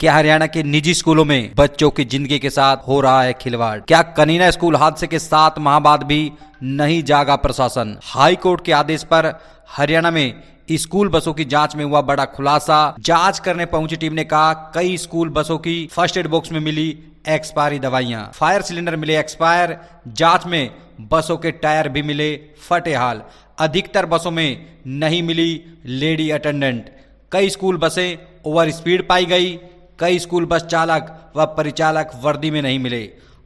क्या हरियाणा के निजी स्कूलों में बच्चों की जिंदगी के साथ हो रहा है खिलवाड़? क्या कनीना स्कूल हादसे के 7 माह बाद भी नहीं जागा प्रशासन? हाई कोर्ट के आदेश पर हरियाणा में स्कूल बसों की जांच में हुआ बड़ा खुलासा। जांच करने पहुंची टीम ने कहा कई स्कूल बसों की फर्स्ट एड बॉक्स में मिली एक्सपायरी दवाइयां, फायर सिलेंडर मिले एक्सपायर, जांच में बसों के टायर भी मिले फटे हाल। अधिकतर बसों में नहीं मिली लेडी अटेंडेंट। कई स्कूल बसें ओवर स्पीड पाई गई। कई स्कूल बस चालक व परिचालक वर्दी में नहीं मिले।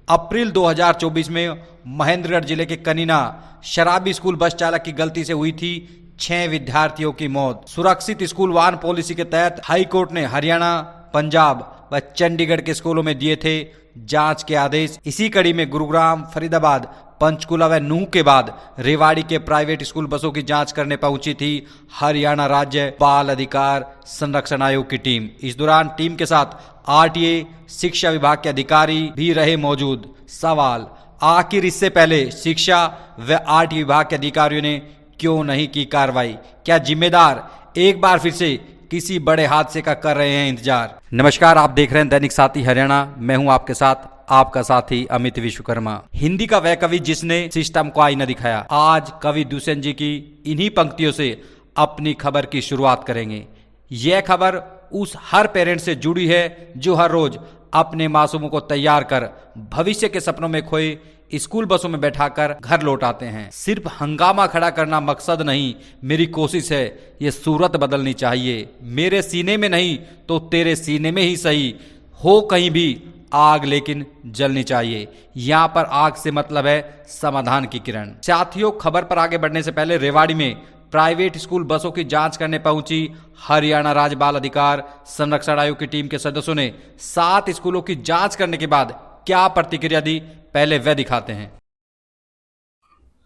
अप्रैल 2024 में महेंद्रगढ़ जिले के कनीना शराबी स्कूल बस चालक की गलती से हुई थी 6 विद्यार्थियों की मौत। सुरक्षित स्कूल वाहन पॉलिसी के तहत हाई कोर्ट ने हरियाणा, पंजाब व चंडीगढ़ के स्कूलों में दिए थे जांच के आदेश। इसी कड़ी में गुरुग्राम, फरीदाबाद, पंचकुला व नूह के बाद रेवाड़ी के प्राइवेट स्कूल बसों की जांच करने पहुंची थी हरियाणा राज्य बाल अधिकार संरक्षण आयोग की टीम। इस दौरान टीम के साथ आरटीए, शिक्षा विभाग के अधिकारी भी रहे मौजूद। सवाल, आखिर इससे पहले शिक्षा व आरटीए विभाग के अधिकारियों ने क्यों नहीं की कार्रवाई? क्या जिम्मेदार एक बार फिर से किसी बड़े हादसे का कर रहे हैं इंतजार? नमस्कार, आप देख रहे हैं दैनिक साथी हरियाणा। मैं हूं आपके साथ आपका साथी अमित विश्वकर्मा। हिंदी का वह कवि जिसने सिस्टम को आईना दिखाया। आज कवि दुष्यंत जी की इन्हीं पंक्तियों से अपनी खबर की शुरुआत करेंगे। यह खबर उस हर पेरेंट से जुड़ी है जो हर रोज अपने मासूमों को तैयार कर भविष्य के सपनों में खोए स्कूल बसों में बैठाकर घर लौट आते हैं। सिर्फ हंगामा खड़ा करना मकसद नहीं, मेरी कोशिश है ये सूरत बदलनी चाहिए। मेरे सीने में नहीं तो तेरे सीने में ही सही, हो कहीं भी आग लेकिन जलनी चाहिए। यहाँ पर आग से मतलब है समाधान की किरण। साथियों, खबर पर आगे बढ़ने से पहले रेवाड़ी में प्राइवेट स्कूल बसों की जांच करने पहुंची हरियाणा राज्य बाल अधिकार संरक्षण आयोग की टीम के सदस्यों ने 7 स्कूलों की जांच करने के बाद क्या प्रतिक्रिया दी, पहले वह दिखाते हैं।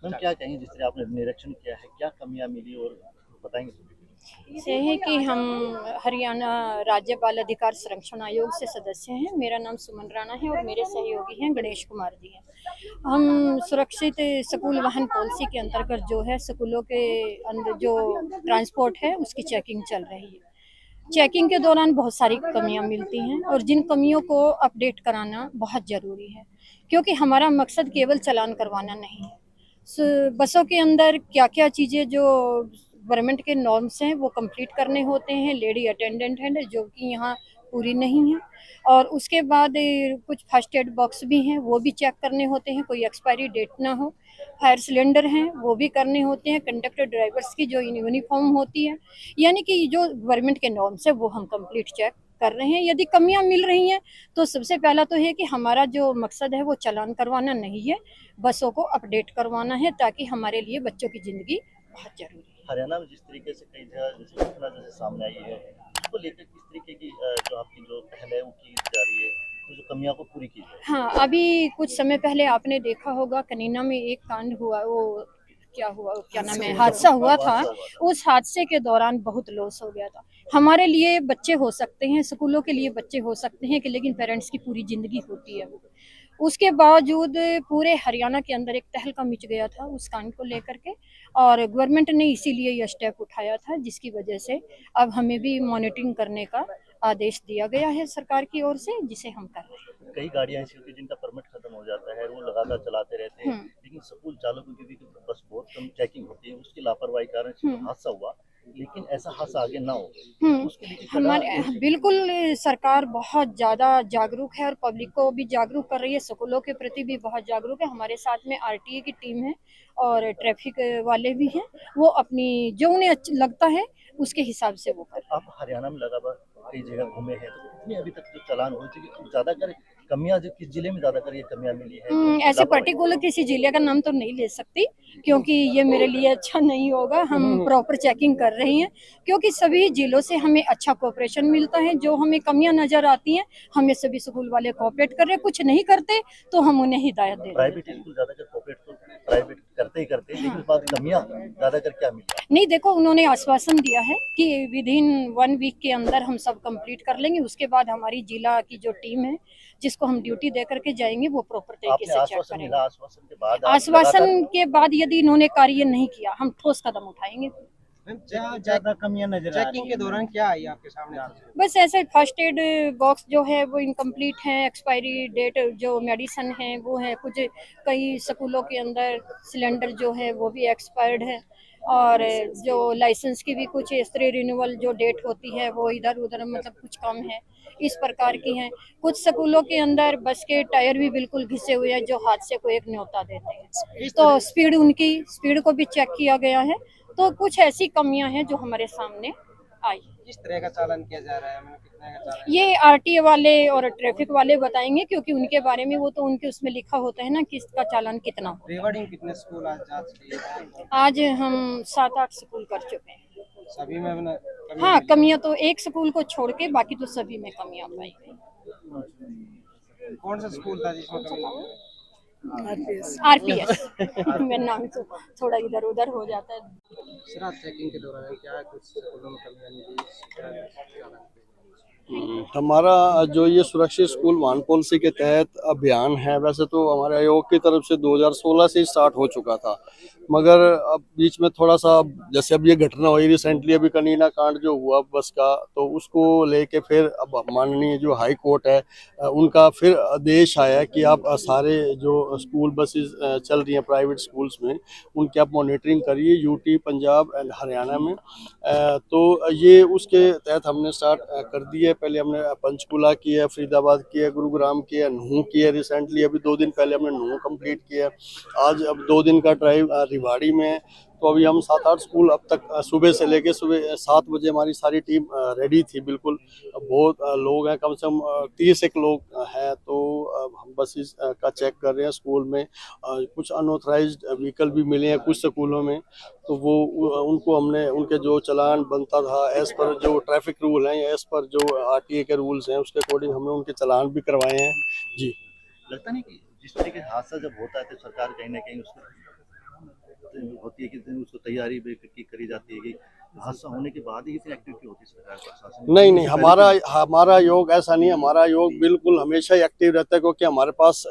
मैम, क्या कहेंगे जिस तरह आपने निरीक्षण किया है, क्या कमियां मिली और बताएंगे? से है कि हम हरियाणा राज्य बाल अधिकार संरक्षण आयोग से सदस्य हैं। मेरा नाम सुमन राणा है और मेरे सहयोगी हैं गणेश कुमार जी हैं। हम सुरक्षित स्कूल वाहन पॉलिसी के अंतर्गत जो है स्कूलों के अंदर जो ट्रांसपोर्ट है उसकी चेकिंग चल रही है। चेकिंग के दौरान बहुत सारी कमियां मिलती हैं और जिन कमियों को अपडेट कराना बहुत ज़रूरी है, क्योंकि हमारा मकसद केवल चालान करवाना नहीं है। बसों के अंदर क्या क्या चीज़ें जो गवर्नमेंट के नॉर्म्स हैं वो कंप्लीट करने होते हैं। लेडी अटेंडेंट है जो कि यहाँ पूरी नहीं है, और उसके बाद कुछ फर्स्ट एड बॉक्स भी हैं वो भी चेक करने होते हैं, कोई एक्सपायरी डेट ना हो। फायर सिलेंडर हैं वो भी करने होते हैं। कंडक्टर ड्राइवर्स की जो यूनिफॉर्म होती है, यानी कि जो गवर्नमेंट के नॉर्म्स है वो हम कंप्लीट चेक कर रहे हैं। यदि कमियां मिल रही हैं तो सबसे पहला तो है कि हमारा जो मकसद है वो चालान करवाना नहीं है, बसों को अपडेट करवाना है, ताकि हमारे लिए बच्चों की ज़िंदगी बहुत ज़रूरी है। हरियाणा में जिस तरीके से कई जगह जैसे घटना जैसे सामने आई है, उसको लेकर किस तरीके की जो आपकी जो पहल है वो की जा रही है, तो जो कमियां को पूरी की जाए? हाँ, अभी कुछ समय पहले आपने देखा होगा कनीना में एक कांड हुआ, वो क्या नाम है, हादसा हुआ था। उस हादसे के दौरान बहुत लॉस हो गया था। हमारे लिए बच्चे हो सकते हैं, स्कूलों के लिए बच्चे हो सकते हैं कि लेकिन पेरेंट्स की पूरी जिंदगी होती है। उसके बावजूद पूरे हरियाणा के अंदर एक तहलका मच गया था उस कांड को लेकर के, और गवर्नमेंट ने इसीलिए यह स्टेप उठाया था, जिसकी वजह से अब हमें भी मॉनिटरिंग करने का आदेश दिया गया है सरकार की ओर से, जिसे हम कर रहे हैं। कई गाड़ियां ऐसी होती है जिनका परमिट खत्म हो जाता है, वो लगातार चलाते रहते हैं, लेकिन स्कूल चालकों की भी बस बहुत कम चेकिंग होती है, उसकी लापरवाही के कारण हादसा हुआ, लेकिन ऐसा हादसा आगे ना हो उसके लिए हमारे बिल्कुल सरकार बहुत ज़्यादा जागरूक है और पब्लिक को भी जागरूक कर रही है, स्कूलों के प्रति भी बहुत जागरूक है। हमारे साथ में आरटीए की टीम है और ट्रैफिक वाले भी हैं, वो अपनी जो उन्हें लगता है उसके हिसाब से वो कर। आप हरियाणा में लगातार कई जगह घूमे हैं, तो कितनी अभी तक जो चालान हो चुकी है, ज्यादातर कमियां जो किस जिले में ज्यादातर ये कमियां मिली है? ऐसे पर्टिकुलर किसी जिले का नाम तो नहीं ले सकती, क्योंकि ये मेरे लिए अच्छा नहीं होगा। हम प्रॉपर चेकिंग कर रहे हैं, क्योंकि सभी जिलों से हमें अच्छा कोऑपरेशन मिलता है। जो हमें कमियां नजर आती हैं हमें सभी स्कूल वाले कोऑपरेट कर रहे हैं, कुछ नहीं करते तो हम उन्हें हिदायत दे रहे हैं। प्राइवेट स्कूल ज्यादातर कोऑपरेट तो प्राइवेट करते ही करते हैं, लेकिन उस बाद कमियां ज्यादातर क्या मिली? नहीं, देखो, उन्होंने आश्वासन दिया है कि विद इन 1 वीक के अंदर हम सब कंप्लीट कर लेंगे। उसके बाद हमारी जिला की जो टीम है जिसको हम ड्यूटी दे करके जाएंगे वो प्रॉपर तरीके से चेक करेंगे। आश्वासन के बाद आश्वासन के बाद यदि इन्होंने कार्य नहीं किया हम ठोस कदम उठाएंगे। ज्यादा कमियां नजर आ रही चेकिंग के दौरान क्या आई आपके सामने? बस ऐसे फर्स्ट एड बॉक्स जो है वो इनकम्प्लीट है, एक्सपायरी डेट जो मेडिसिन है वो है, कुछ कई स्कूलों के अंदर सिलेंडर जो है वो भी एक्सपायर्ड है, और जो लाइसेंस की भी कुछ इस तरह रिन्यूअल जो डेट होती है वो इधर उधर मतलब कुछ कम है, इस प्रकार की हैं। कुछ स्कूलों के अंदर बस के टायर भी बिल्कुल घिसे हुए हैं जो हादसे को एक न्योता देते हैं, तो स्पीड को भी चेक किया गया है, तो कुछ ऐसी कमियां हैं जो हमारे सामने आई। किस तरह का चालान किया जा रहा है, मतलब कितने का चालान? ये आरटीए वाले और ट्रैफिक वाले बताएंगे, क्योंकि उनके बारे में वो तो उनके उसमें लिखा होता है ना किसका चालान कितना हो। रिवार्डिंग कितने स्कूल आज जांच लिए हैं? आज हम 7-8 स्कूल कर चुके हैं। सभी में अपना कमी हाँ, मिली? कमियां तो एक स्कूल को छोड़ के बाकी तो सभी में कमियां पाई गई। कौन सा स्कूल था जिसमें कमी मिली? आरपीएस मेरा नाम तो थोड़ा इधर उधर हो जाता है। सिरा चेकिंग के दौरान क्या कुछ स्कूलों में कमियां मिली? हमारा जो ये सुरक्षित स्कूल वाहन पॉलिसी के तहत अभियान है, वैसे तो हमारे आयोग की तरफ से 2016 से ही स्टार्ट हो चुका था, मगर अब बीच में थोड़ा सा, जैसे अब ये घटना हुई रिसेंटली, अभी कनीना कांड जो हुआ बस का, तो उसको लेके फिर अब माननीय जो हाई कोर्ट है उनका फिर आदेश आया कि आप सारे जो स्कूल बसेस चल रही हैं प्राइवेट स्कूल्स में उनकी आप मॉनिटरिंग करिए, यूटी, पंजाब एंड हरियाणा में। तो ये उसके तहत हमने स्टार्ट कर दी है। पहले हमने पंचकुला किया, फरीदाबाद किया, गुरुग्राम किया, नूह किया, रिसेंटली अभी 2 दिन पहले हमने नूह कंप्लीट किया। आज अब 2 दिन का ड्राइव रिवाड़ी में है। तो अभी हम 7-8 स्कूल अब तक सुबह से लेके सुबह 7 बजे हमारी सारी टीम रेडी थी बिल्कुल। बहुत लोग हैं, कम से कम 30 एक लोग हैं। तो हम बसेस का चेक कर रहे हैं स्कूल में। कुछ अनऑथराइज्ड व्हीकल भी मिले हैं कुछ स्कूलों में, तो वो उनको हमने उनके जो चालान बनता था एज पर जो ट्रैफिक रूल हैं या एज पर जो आरटीए के रूल्स हैं उसके अकॉर्डिंग हमने उनके चालान भी करवाए हैं। जी, लगता नहीं कि जिस तरीके से हादसा जब होता है तो सरकार कहीं ना कहीं उसको होती है कि उसको तैयारी भी करी जाती है कि हादसा होने के बाद ही इतनी एक्टिविटी होती है सरकार प्रशासन? नहीं, हमारा योग ऐसा नहीं है। हमारा योग बिल्कुल हमेशा ही एक्टिव रहता है, क्योंकि हमारे पास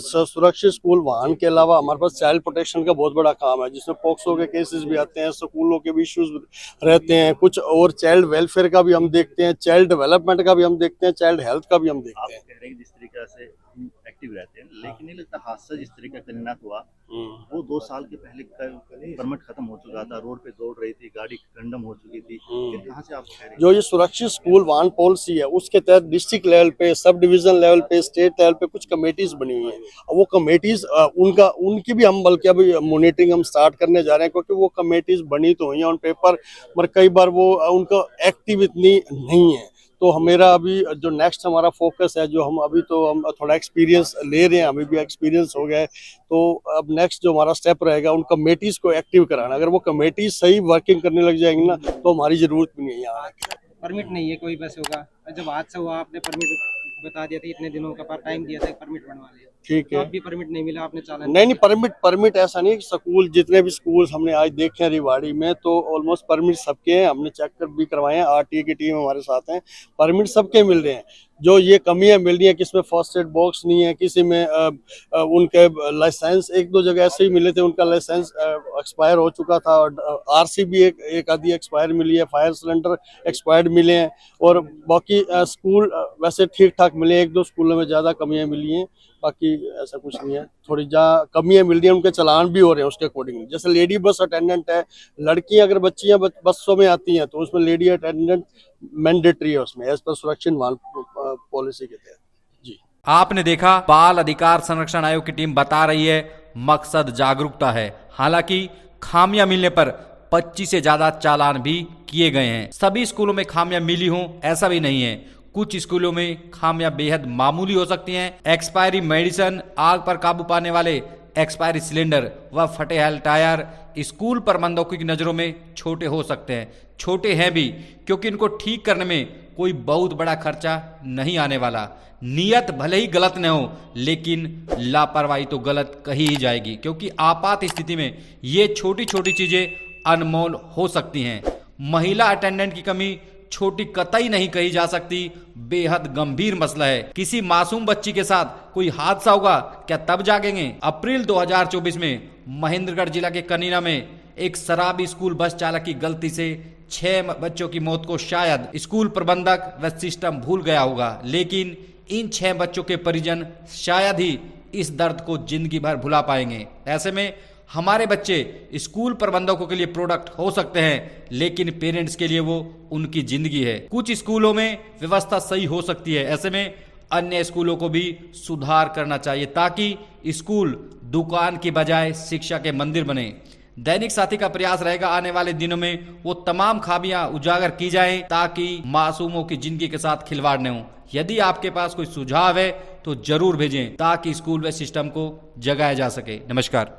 सुरक्षित स्कूल वाहन के अलावा हमारे पास चाइल्ड प्रोटेक्शन का बहुत बड़ा काम है, जिसमें पॉक्सो के केसेस भी आते हैं, स्कूलों के भी इश्यूज रहते हैं कुछ, और चाइल्ड वेलफेयर का भी हम देखते हैं, चाइल्ड डेवलपमेंट का भी हम देखते हैं, चाइल्ड हेल्थ का भी हम देखते हैं। आप कह रहे हैं जिस तरीके से एक्टिव रहते हैं, लेकिन नहीं लगता हादसा जिस तरीके का कनीना हुआ वो 2 साल के पहले परमिट खत्म हो चुका था, रोड पे दौड़ रही थी, गाड़ी कंडम हो चुकी थी, फिर कहाँ से आप कह रहे हैं? जो ये सुरक्षित स्कूल वाहन पॉलिसी है उसके तहत डिस्ट्रिक्ट लेवल पे, सब डिवीजन लेवल पे, स्टेट लेवल पे कुछ कमेटीज बनी हुई हैं। वो कमेटीज उनकी भी हम बल्कि अभी मॉनिटरिंग हम स्टार्ट करने जा रहे हैं, क्योंकि वो कमेटीज बनी तो हुई हैं ऑन पेपर, मगर कई बार वो उनका एक्टिव इतनी नहीं है। तो मेरा अभी जो नेक्स्ट हमारा फोकस है, जो हम अभी तो हम थोड़ा एक्सपीरियंस ले रहे हैं, हमें भी एक्सपीरियंस हो गया है, तो अब नेक्स्ट जो हमारा स्टेप रहेगा उन कमेटीज को एक्टिव कराना। अगर वो कमेटीज सही वर्किंग करने लग जाएंगी ना, तो हमारी जरूरत भी नहीं है यहाँ आने की। परमिट नहीं है कोई बस होगा, जब हादसा हुआ आपने परमिट बता दिया था, इतने दिनों का टाइम दिया था, परमिट बनवा लिया, ठीक तो है। अब भी परमिट नहीं मिला, आपने चालान नहीं, परमिट ऐसा नहीं। स्कूल जितने भी स्कूल हमने आज देखे हैं रिवाड़ी में, तो ऑलमोस्ट परमिट सबके हैं, हमने चेक कर भी करवाए हैं, आरटीए की टीम हमारे साथ हैं, परमिट सबके मिल रहे हैं। जो ये कमियां मिल रही हैं, किसी में फर्स्ट एड बॉक्स नहीं है, किसी में उनके लाइसेंस 1-2 जगह ऐसे ही मिले थे, उनका लाइसेंस एक्सपायर हो चुका था, और आरसी भी एक आधी एक्सपायर मिली है, फायर सिलेंडर एक्सपायर्ड मिले हैं, और बाकी स्कूल वैसे ठीक ठाक मिले। 1-2 स्कूलों में ज़्यादा कमियां मिली हैं, बाकी ऐसा कुछ नहीं है। थोड़ी जहाँ कमियां मिल रही हैं उनके चालान भी हो रहे हैं उसके अकॉर्डिंग। जैसे लेडी बस अटेंडेंट है, लड़कियां अगर बच्चियां बसों में आती हैं तो उसमें लेडी अटेंडेंट मैंडेटरी है उसमें, एज पर सुरक्षित वाहन पॉलिसी के तहत। जी, आपने देखा, बाल अधिकार संरक्षण आयोग की टीम बता रही है मकसद जागरूकता है। हालांकि खामियां मिलने पर 25 से ज्यादा चालान भी किए गए हैं। सभी स्कूलों में खामियां मिली हों ऐसा भी नहीं है, कुछ स्कूलों में खामियां बेहद मामूली हो सकती हैं। एक्सपायरी मेडिसिन, आग पर काबू पाने वाले एक्सपायरी सिलेंडर व फटे हुए टायर स्कूल प्रबंधकों की नजरों में छोटे हो सकते हैं। छोटे हैं भी क्योंकि इनको ठीक करने में कोई बहुत बड़ा खर्चा नहीं आने वाला। नियत भले ही गलत न हो, लेकिन लापरवाही तो गलत कही ही जाएगी, क्योंकि आपात स्थिति में ये छोटी छोटी चीजें अनमोल हो सकती हैं। महिला अटेंडेंट की कमी छोटी कतई नहीं कही जा सकती, बेहद गंभीर मसला है। किसी मासूम बच्ची के साथ कोई हादसा होगा, क्या तब जागेंगे? अप्रैल 2024 में महेंद्रगढ़ जिला के कनीना में एक शराबी स्कूल बस चालक की गलती से 6 बच्चों की मौत को शायद स्कूल प्रबंधक व सिस्टम भूल गया होगा, लेकिन इन 6 बच्चों के परिजन शायद ही इस दर्द को जिंदगी भर भुला पाएंगे। ऐसे में हमारे बच्चे स्कूल प्रबंधकों के लिए प्रोडक्ट हो सकते हैं, लेकिन पेरेंट्स के लिए वो उनकी जिंदगी है। कुछ स्कूलों में व्यवस्था सही हो सकती है, ऐसे में अन्य स्कूलों को भी सुधार करना चाहिए ताकि स्कूल दुकान की बजाय शिक्षा के मंदिर बने। दैनिक साथी का प्रयास रहेगा आने वाले दिनों में वो तमाम खामियां उजागर की जाएं ताकि मासूमों की जिंदगी के साथ खिलवाड़ न हो। यदि आपके पास कोई सुझाव है तो जरूर भेजें ताकि स्कूल व सिस्टम को जगाया जा सके। नमस्कार।